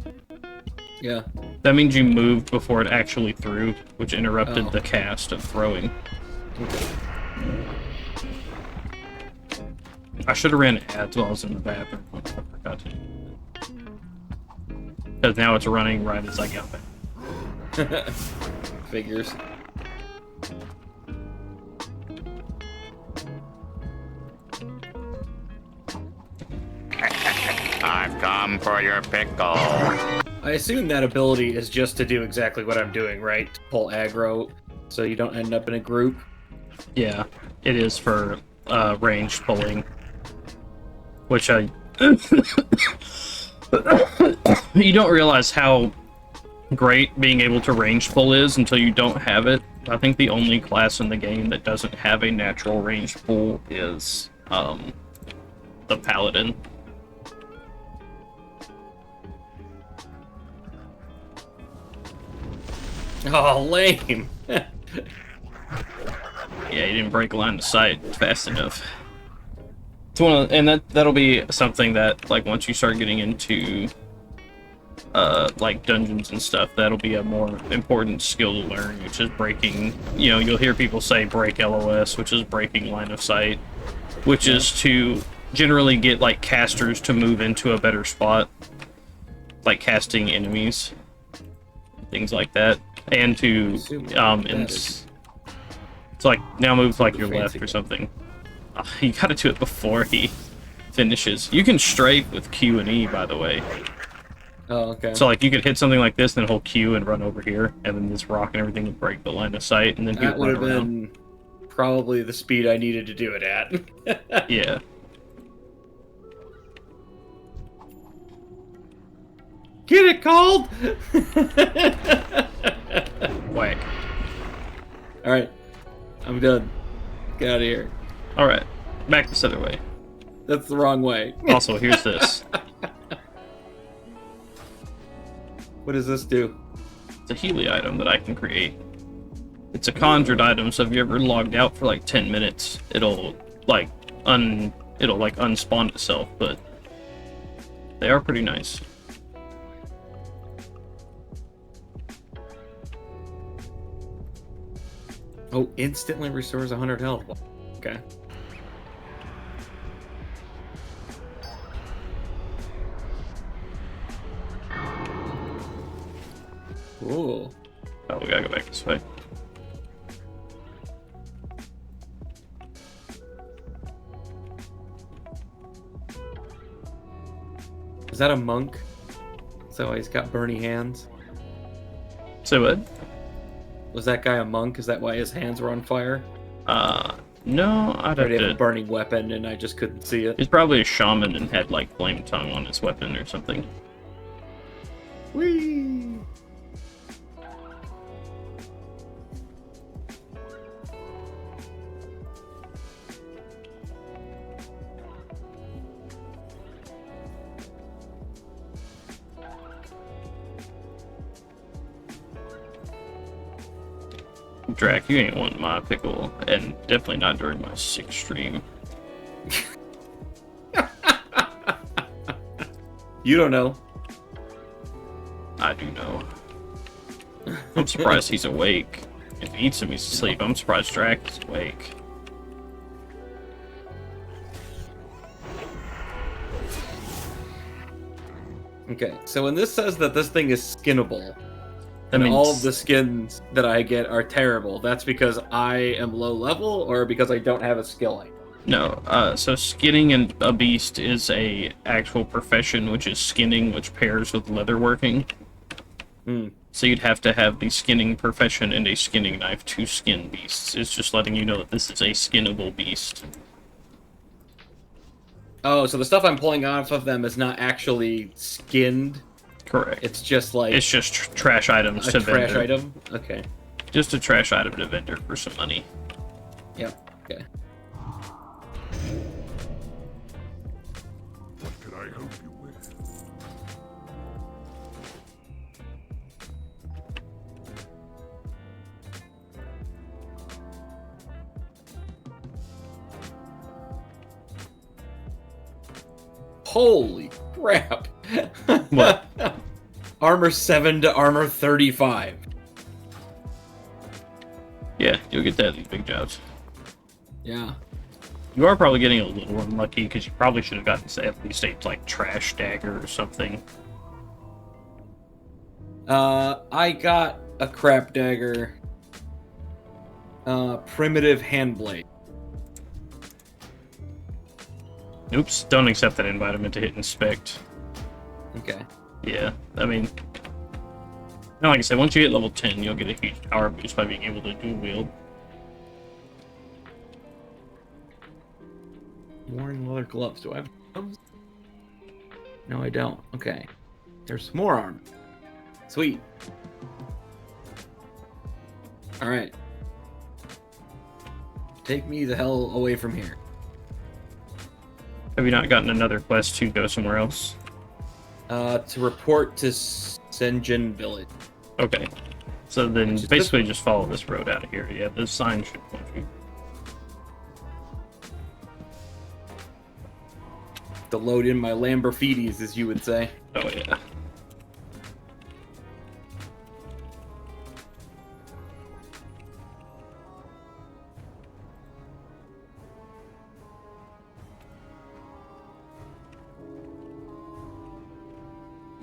Yeah. That means you moved before it actually threw, which interrupted Oh. the cast of throwing. Okay. I should have ran ads while I was in the bathroom. I forgot to. Because now it's running right as I got back. Figures. I've come for your pickle. I assume that ability is just to do exactly what I'm doing, right? To pull aggro, so you don't end up in a group. Yeah, it is for ranged pulling. Which I... You don't realize how great being able to range pull is until you don't have it. I think the only class in the game that doesn't have a natural range pull is the Paladin. Oh, lame. Yeah, you didn't break line of sight fast enough. It's one of, and that'll be something that, like, once you start getting into like dungeons and stuff, that'll be a more important skill to learn, which is breaking. You know, you'll hear people say break LOS, which is breaking line of sight, which is to generally get like casters to move into a better spot, like casting enemies, things like that, and to it's like now move like your left or something. You gotta do it before he finishes. You can strafe with Q and E, by the way. Oh, okay. So, like, you could hit something like this, then hold Q and run over here, and then this rock and everything would break the line of sight, and then That would run have around. been probably the speed I needed to do it at. Yeah. Get it called? Whack. Alright. I'm done. Get out of here. Alright. Back this other way. That's the wrong way. Also, here's this. What does this do? It's a Healy item that I can create. It's a conjured item, so if you ever logged out for like 10 minutes, it'll like unspawn itself, but they are pretty nice. Oh, instantly restores 100 health. Okay. Cool. Oh, we gotta go back this way. Is that a monk? So he's got burny hands. So what? Was that guy a monk? Is that why his hands were on fire? No, I'd Or have did he have a to... burning weapon and I just couldn't see it? He's probably a shaman and had, like, flame tongue on his weapon or something. Whee! Drac, you ain't want my pickle, and definitely not during my 6th stream. You don't know. I do know. I'm surprised he's awake. If he eats him, he's asleep. I'm surprised Drac is awake. Okay, so when this says that this thing is skinnable, That and means all of the skins that I get are terrible, that's because I am low level or because I don't have a skilling? no. So skinning a beast is a actual profession, which is skinning, which pairs with leatherworking. Hmm. So you'd have to have the skinning profession and a skinning knife to skin beasts. It's just letting you know that this is a skinnable beast. Oh, so the stuff I'm pulling off of them is not actually skinned. Correct. It's just like It's just trash items a to trash vendor. item. Okay. Just a trash item to vendor for some money. Yep. Okay. What can I help you with? Holy crap! What? Armor 7 to armor 35. Yeah, you'll get that at these big jobs. Yeah. You are probably getting a little unlucky because you probably should have gotten say, at least a like trash dagger or something. I got a crap dagger. Primitive handblade. Oops, don't accept that invite. I meant to hit inspect. Okay. Yeah, I mean, no, like I said, once you hit level 10, you'll get a huge power boost by being able to dual wield. Wearing leather gloves. Do I have gloves? No, I don't. Okay. There's more armor. Sweet. Alright. Take me the hell away from here. Have you not gotten another quest to go somewhere else? To report to Senjin Village. Okay. So then Which is basically just follow this road out of here. Yeah, this sign should point you. To load in my Lamborghinis, as you would say. Oh, yeah.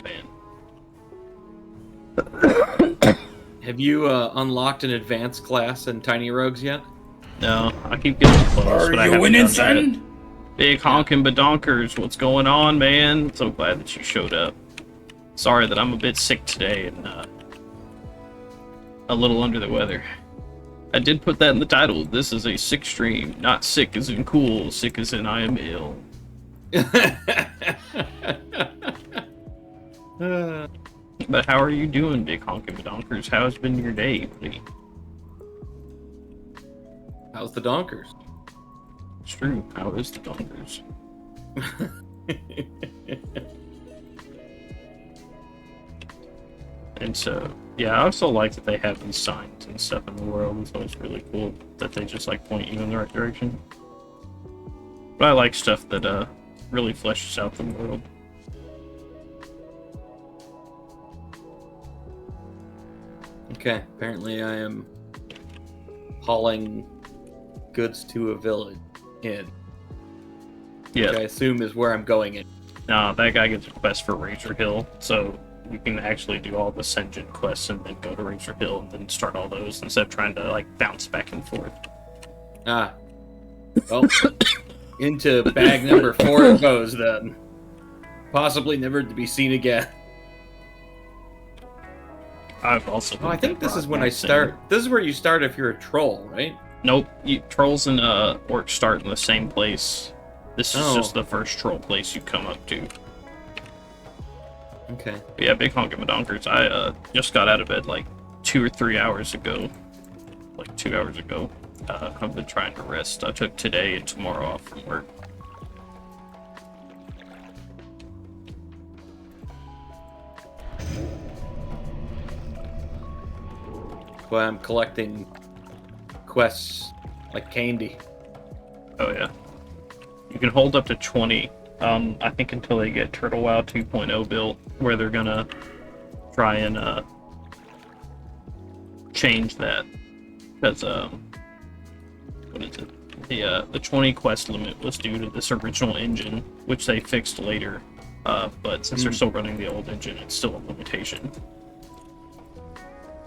Man. Have you unlocked an advanced class in Tiny Rogues yet? No, I keep getting close, but I haven't winning, done that. son? Big honkin' badonkers, what's going on, man? So glad that you showed up. Sorry that I'm a bit sick today and a little under the weather. I did put that in the title. This is a sick stream. Not sick as in cool, sick as in I am ill. But how are you doing, big honkin' badonkers? How has been your day, buddy? How's the donkers? It's true. How is the donkers? And so, yeah, I also like that they have these signs and stuff in the world. It's always really cool that they just like point you in the right direction. But I like stuff that really fleshes out the world. Okay, apparently I am hauling goods to a village in. Yeah. Which I assume is where I'm going in. No, that guy gets a quest for Razor Hill, so you can actually do all the Senjin quests and then go to Razor Hill and then start all those instead of trying to like bounce back and forth. Ah. Well, into bag number 4 it goes then. Possibly never to be seen again. I've also. Oh, I think this is when I start. This is where you start if you're a troll, right? Nope, trolls and orcs start in the same place. This is just the first troll place you come up to. Okay. But yeah, big honkin' badonkers. I just got out of bed like 2 or 3 hours ago. Like 2 hours ago. I've been trying to rest. I took today and tomorrow off from work. Well, I'm collecting quests like candy. Oh yeah. You can hold up to 20. I think until they get Turtle WoW 2.0 built, where they're gonna try and change that. Because what is it? The 20 quest limit was due to this original engine, which they fixed later. But since they're still running the old engine, it's still a limitation.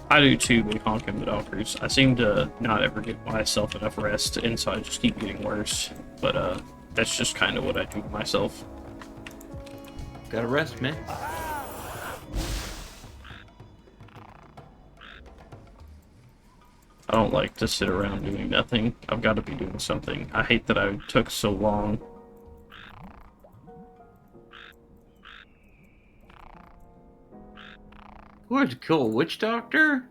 I do too, big honkin' badonkers. I seem to not ever give myself enough rest, and so I just keep getting worse. But that's just kind of what I do to myself. Gotta rest, man. I don't like to sit around doing nothing. I've got to be doing something. I hate that I took so long. What, to kill a witch doctor?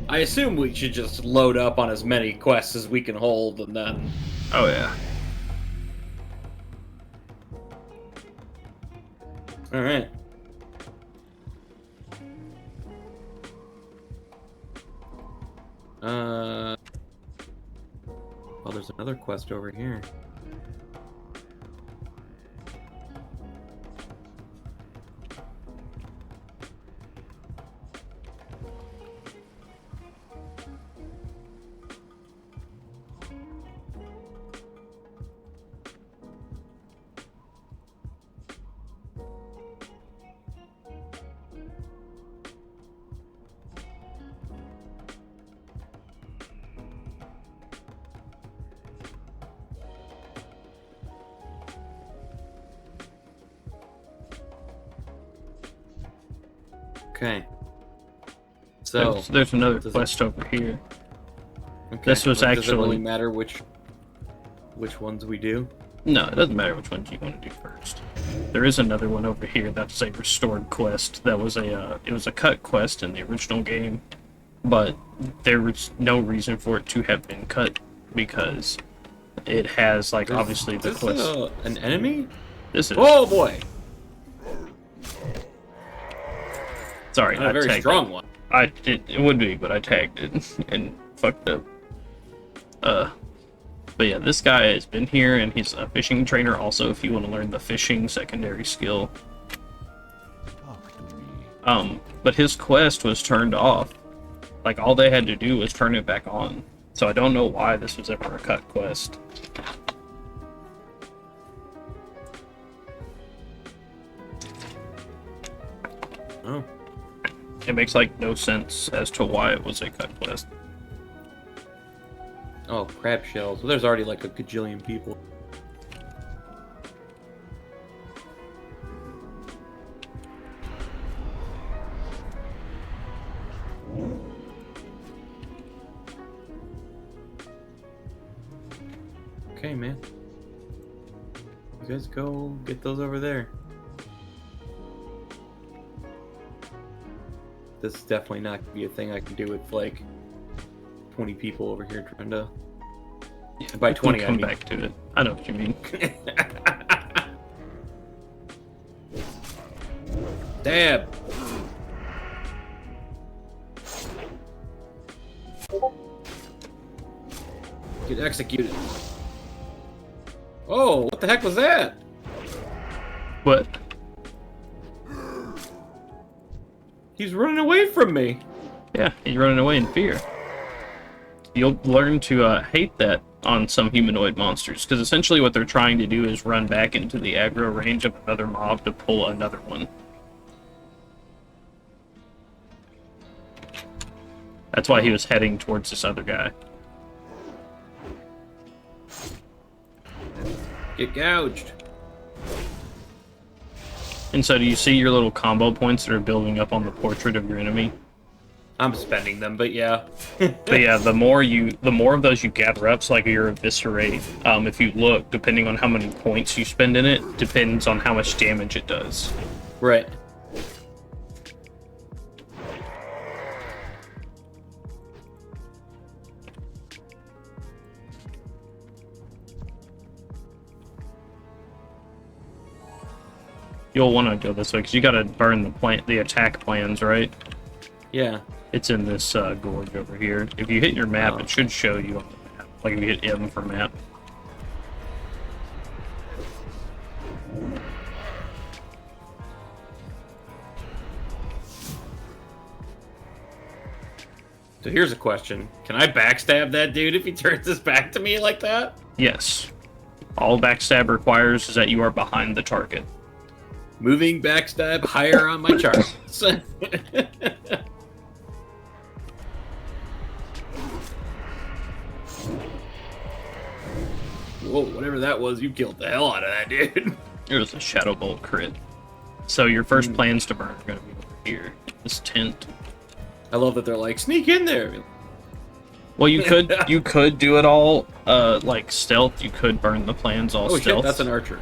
I assume we should just load up on as many quests as we can hold and then... Oh yeah. Alright. Oh, there's another quest over here. Okay. So there's another does it- quest over here. okay. This was Does it really actually- matter which ones we do? No, it doesn't matter which ones you want to do first. There is another one over here that's a restored quest. That was it was a cut quest in the original game, but there was no reason for it to have been cut because it has like obviously the Is quest. this an enemy? This is Oh boy! sorry, Not a I very tagged strong it. one. It would be, but I tagged it and fucked up. But yeah, this guy has been here, and he's a fishing trainer also, if you want to learn the fishing secondary skill. Talk to me. But his quest was turned off. Like, all they had to do was turn it back on. So I don't know why this was ever a cut quest. Oh. It makes, like, no sense as to why it was a cut quest. Oh, crab shells. Well, there's already like a gajillion people. Okay, man. You guys go get those over there. This is definitely not gonna be a thing I can do with like 20 people over here trying to. Yeah, By we can 20, I come mean. back to it. I know what you mean. Dab. Get executed. Oh, what the heck was that? But He's running away from me. yeah, he's running away in fear. You'll learn to hate that on some humanoid monsters, because essentially what they're trying to do is run back into the aggro range of another mob to pull another one. That's why he was heading towards this other guy. Get gouged. And so do you see your little combo points that are building up on the portrait of your enemy? I'm spending them, but yeah. But yeah, the more of those you gather up, so like your eviscerate, if you look, depending on how many points you spend in it, depends on how much damage it does. Right. You'll want to go this way, because you gotta burn the attack plans, right? Yeah. It's in this gorge over here. If you hit your map, Oh. it should show you on the map. Like if you hit M for map. So here's a question. Can I backstab that dude if he turns his back to me like that? Yes. All backstab requires is that you are behind the target. Moving backstab higher on my charts. Whoa, whatever that was, you killed the hell out of that dude. It was a Shadow Bolt crit. So your first plans to burn are going to be over here. This tent. I love that they're like, sneak in there. Well, you could do it all like stealth. You could burn the plans all Oh stealth. shit, that's an archer.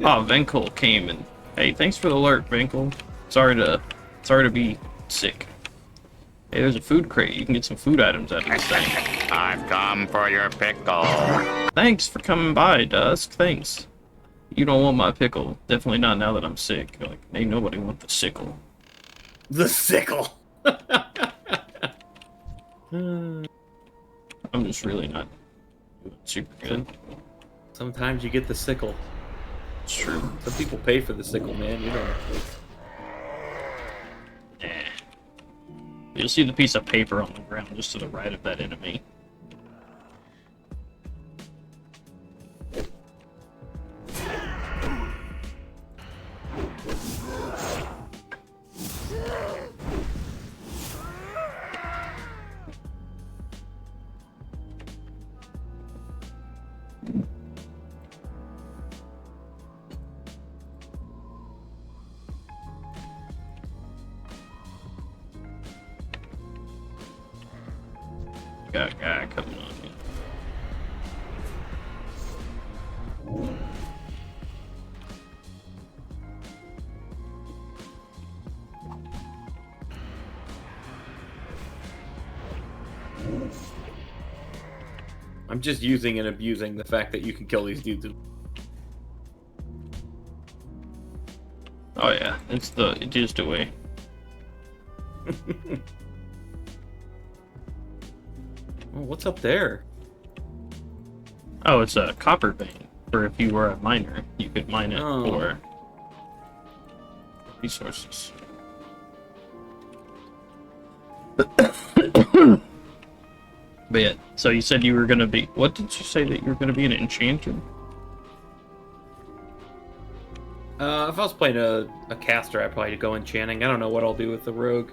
Ah, Venkel came and hey, thanks for the alert, Venkel. Sorry to be sick. Hey, there's a food crate. You can get some food items out of this thing. I've come for your pickle. Thanks for coming by, Dusk. Thanks. You don't want my pickle. Definitely not now that I'm sick. Like, ain't nobody want the sickle. The sickle. I'm just really not doing super good. Sometimes you get the sickle. It's true. Some people pay for the sickle, man. You know. Nah. You'll see the piece of paper on the ground just to the right of that enemy. got a guy coming on you. I'm just using and abusing the fact that you can kill these dudes. Oh yeah, it is the way. Oh, what's up there? Oh, it's a copper vein. For if you were a miner, you could mine it for resources. But yeah, so you said you were gonna be. What did you say that you were gonna be, an enchanter? If I was playing a caster, I'd probably go enchanting. I don't know what I'll do with the rogue.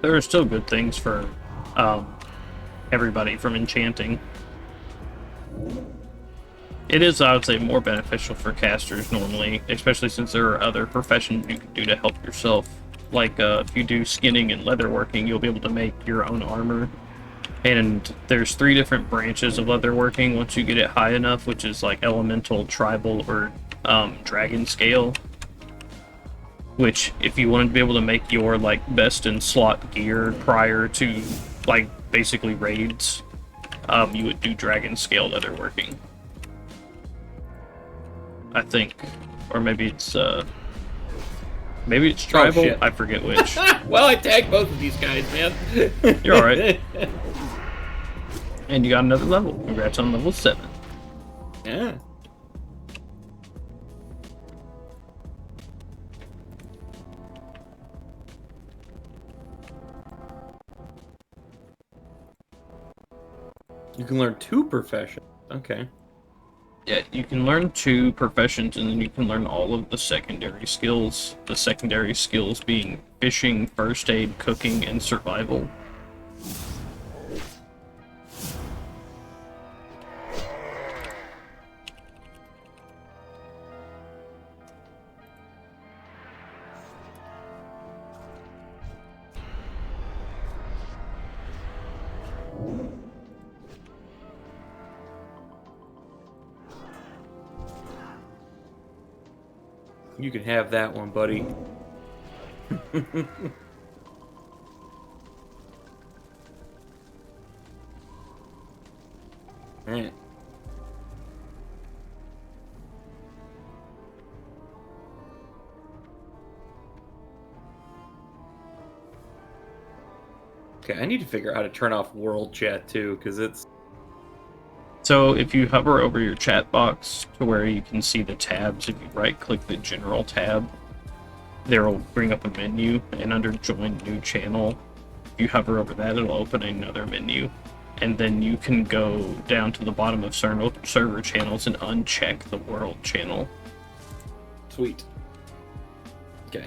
There are still good things for everybody from enchanting. It is, I would say, more beneficial for casters normally, especially since there are other professions you can do to help yourself. Like if you do skinning and leatherworking, you'll be able to make your own armor. And there's 3 different branches of leatherworking once you get it high enough, which is like elemental, tribal, or dragon scale. Which, if you wanted to be able to make your like best in slot gear prior to like basically raids, you would do dragon scale leatherworking. I think, or maybe it's tribal. shit. I forget which. Well, I tagged both of these guys, man. You're all right. And you got another level. Congrats on level 7. Yeah. You can learn 2 professions. Okay. Yeah, you can learn 2 professions, and then you can learn all of the secondary skills. The secondary skills being fishing, first aid, cooking, and survival. You can have that one, buddy. Alright. Okay, I need to figure out how to turn off world chat too, because it's... So if you hover over your chat box to where you can see the tabs, if you right-click the general tab, there will bring up a menu, and under join new channel, if you hover over that, it'll open another menu. And then you can go down to the bottom of server channels and uncheck the world channel. Sweet. Okay.